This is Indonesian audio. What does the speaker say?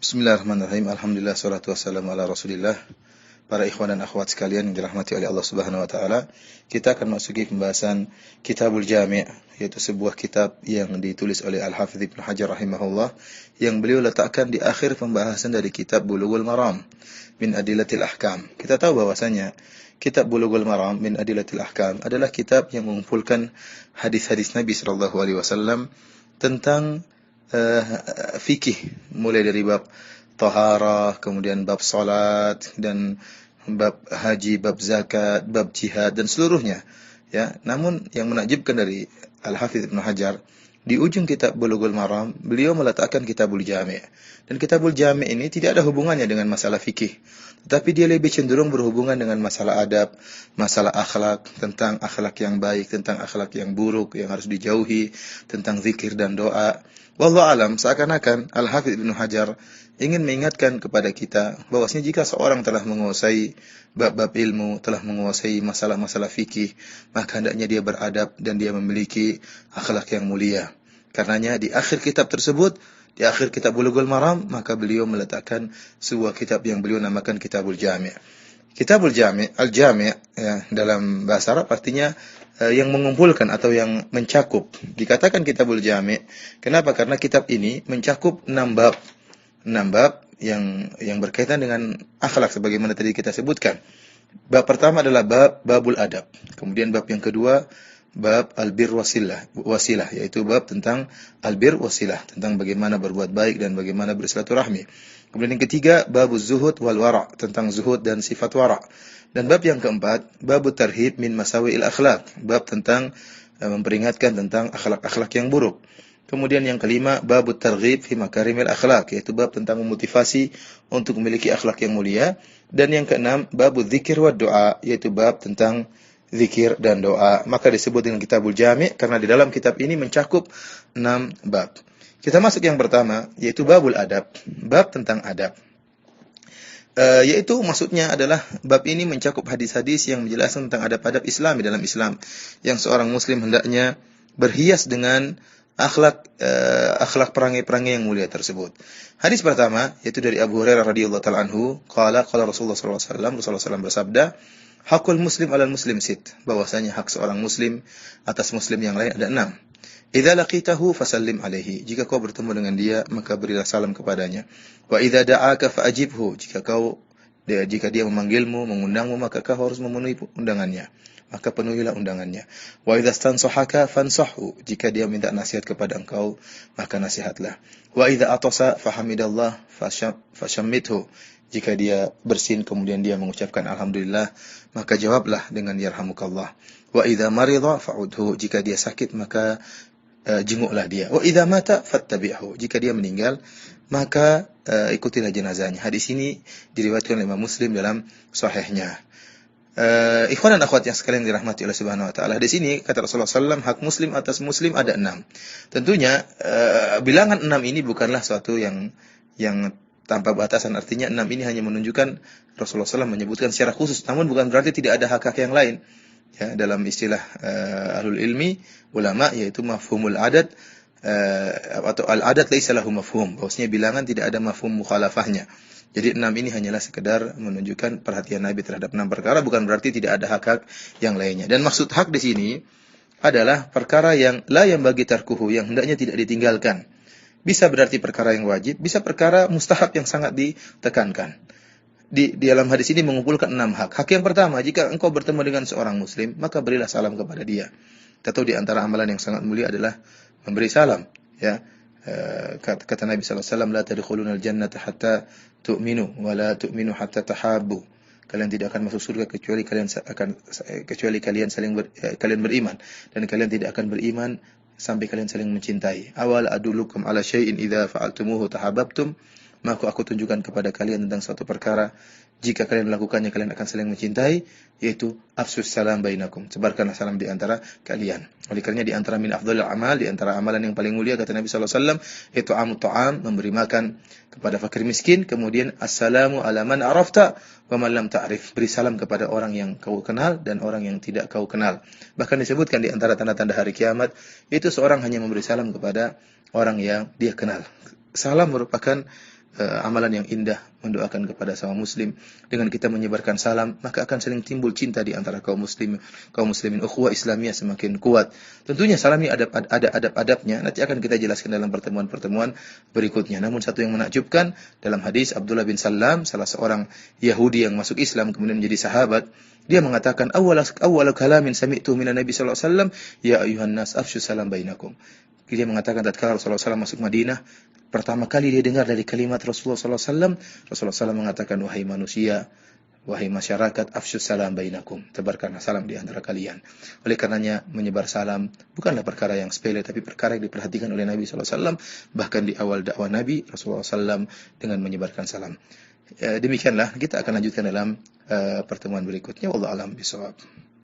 Bismillahirrahmanirrahim. Alhamdulillah, salatu wassalamu ala Rasulillah. Para ikhwan dan akhwat sekalian yang dirahmati oleh Allah Subhanahu wa taala, kita akan masuki pembahasan Kitabul Jami', yaitu sebuah kitab yang ditulis oleh Al-Hafidz Ibnu Hajar rahimahullah, yang beliau letakkan di akhir pembahasan dari kitab Bulughul Maram min Adillatil Ahkam. Kita tahu bahwasanya kitab Bulughul Maram min Adillatil Ahkam adalah kitab yang mengumpulkan hadis-hadis Nabi sallallahu alaihi wasallam tentang fikih, mulai dari bab taharah, kemudian bab salat, dan bab haji, bab zakat, bab jihad, dan seluruhnya. Ya, namun yang menakjubkan dari Al-Hafidz Ibnu Hajar, di ujung kitab Bulughul Maram, beliau meletakkan Kitabul Jami'. Dan Kitabul Jami' ini tidak ada hubungannya dengan masalah fikih, tetapi dia lebih cenderung berhubungan dengan masalah adab, masalah akhlak, tentang akhlak yang baik, tentang akhlak yang buruk yang harus dijauhi, tentang zikir dan doa. Wallahu alam, seakan-akan Al-Hafidz Ibnu Hajar ingin mengingatkan kepada kita bahwasanya jika seorang telah menguasai bab-bab ilmu, telah menguasai masalah-masalah fikih, maka hendaknya dia beradab dan dia memiliki akhlak yang mulia. Karenanya di akhir kitab tersebut, di akhir kitab Bulughul Maram, maka beliau meletakkan sebuah kitab yang beliau namakan Kitabul Jami'. Kitabul Jami', Al-Jami', ya, dalam bahasa Arab artinya yang mengumpulkan atau yang mencakup. Dikatakan Kitabul Jami', kenapa? Karena kitab ini mencakup 6 bab. 6 bab yang berkaitan dengan akhlak sebagaimana tadi kita sebutkan. Bab pertama adalah babul adab. Kemudian bab yang kedua bab albir wasilah, yaitu bab tentang albir wasilah, tentang bagaimana berbuat baik dan bagaimana bersilaturahmi. Kemudian yang ketiga babuz zuhud wal wara', tentang zuhud dan sifat wara'. Dan bab yang keempat babut tarhib min masawi'il akhlak, bab tentang memperingatkan tentang akhlak-akhlak yang buruk. Kemudian yang kelima babut targhib fi makarimil akhlak, yaitu bab tentang memotivasi untuk memiliki akhlak yang mulia. Dan yang keenam babut dzikir wad doa, yaitu bab tentang zikir dan doa. Maka disebut dengan Kitabul Jami' karena di dalam kitab ini mencakup 6 bab. Kita masuk yang pertama, yaitu babul adab, bab tentang adab. Yaitu maksudnya adalah bab ini mencakup hadis-hadis yang menjelaskan tentang adab-adab Islami dalam Islam, yang seorang muslim hendaknya berhias dengan akhlak perangai-perangai yang mulia tersebut. Hadis pertama yaitu dari Abu Hurairah radhiyallahu taala anhu, qala Rasulullah sallallahu alaihi wasallam, Rasulullah SAW bersabda, hakul muslim 'alal muslim sit, bahwasanya hak seorang muslim atas muslim yang lain ada 6. Idza laqitahu fasallim alaihi, jika kau bertemu dengan dia maka berilah salam kepadanya. Wa idza da'aka fa'ajibhu, jika dia memanggilmu, mengundangmu, maka kau harus memenuhi undangannya, maka penuhilah undangannya. Wa idza stansahaka fansahhu, jika dia minta nasihat kepada engkau, maka nasihatlah. Wa idza atasa fahamidallah fashammithu, jika dia bersin kemudian dia mengucapkan alhamdulillah, maka jawablah dengan yarhamukallah. Wa idza marida fa'udhu, jika dia sakit maka jenguklah dia. Wa idza mata fattabi'hu, jika dia meninggal maka ikutilah jenazahnya. Hadis ini diriwayatkan oleh Imam Muslim dalam sahihnya. Ikhwan dan akhwat yang sekalian dirahmati Allah Subhanahu wa taala, di sini kata Rasulullah SAW, hak muslim atas muslim ada 6. Tentunya bilangan 6 ini bukanlah suatu yang tanpa batasan, artinya 6 ini hanya menunjukkan Rasulullah SAW menyebutkan secara khusus, namun bukan berarti tidak ada hak-hak yang lain. Ya, dalam istilah ahlul ilmi, ulama, yaitu mafhumul adat, atau al-adat laisa lahu mafhum, bahwasanya bilangan tidak ada mafhum mukhalafahnya. Jadi 6 ini hanyalah sekedar menunjukkan perhatian Nabi terhadap 6 perkara, bukan berarti tidak ada hak-hak yang lainnya. Dan maksud hak di sini adalah perkara yang la yang bagi tarkuhu, yang hendaknya tidak ditinggalkan. Bisa berarti perkara yang wajib, bisa perkara mustahab yang sangat ditekankan. Di dalam hadis ini mengumpulkan 6 hak. Hak yang pertama, jika engkau bertemu dengan seorang muslim, maka berilah salam kepada dia. Kita tahu di antara amalan yang sangat mulia adalah memberi salam, ya. Kata Nabi sallallahu alaihi wasallam, la tadkhulunal jannata hatta tu'minu wa la tu'minu hatta tahabbu. Kalian tidak akan masuk surga kecuali kalian beriman, dan kalian tidak akan beriman sampai kalian saling mencintai. Awal adulukum ala syai'in idza fa'altumuhu tahabbtum, maka aku tunjukkan kepada kalian tentang suatu perkara, jika kalian melakukannya kalian akan saling mencintai, yaitu afsus salam bainakum, sebarkanlah salam di antara kalian. Oleh karenanya di antara min afdhalil amal, di antara amalan yang paling mulia kata Nabi sallallahu alaihi wasallam, yaitu amut ta'am, memberi makan kepada fakir miskin. Kemudian assalamu ala man arafta wa man lam ta'rif, beri salam kepada orang yang kau kenal dan orang yang tidak kau kenal. Bahkan disebutkan di antara tanda-tanda hari kiamat, yaitu seorang hanya memberi salam kepada orang yang dia kenal. Salam merupakan amalan yang indah, mendoakan kepada sama muslim. Dengan kita menyebarkan salam, maka akan sering timbul cinta di antara kaum muslimin. Ukhuwah Islamiyah semakin kuat. Tentunya salam ini ada adab-adabnya. Nanti akan kita jelaskan dalam pertemuan-pertemuan berikutnya. Namun satu yang menakjubkan dalam hadis Abdullah bin Salam, salah seorang Yahudi yang masuk Islam kemudian menjadi sahabat, dia mengatakan awwal kalamin sami'tu minan Nabi sallallahu alaihi wasallam, ya ayuhan nas afshu salam bainakum. Dia mengatakan tatkala Rasulullah SAW masuk Madinah, pertama kali dia dengar dari kalimat Rasulullah SAW, Rasulullah SAW mengatakan, wahai manusia, wahai masyarakat, afsyus salam bainakum, tebarkanlah salam di antara kalian. Oleh karenanya, menyebar salam bukanlah perkara yang sepele, tapi perkara yang diperhatikan oleh Nabi SAW, bahkan di awal dakwah Nabi, Rasulullah SAW dengan menyebarkan salam. Demikianlah, kita akan lanjutkan dalam pertemuan berikutnya. Wallahu a'lam bishawab.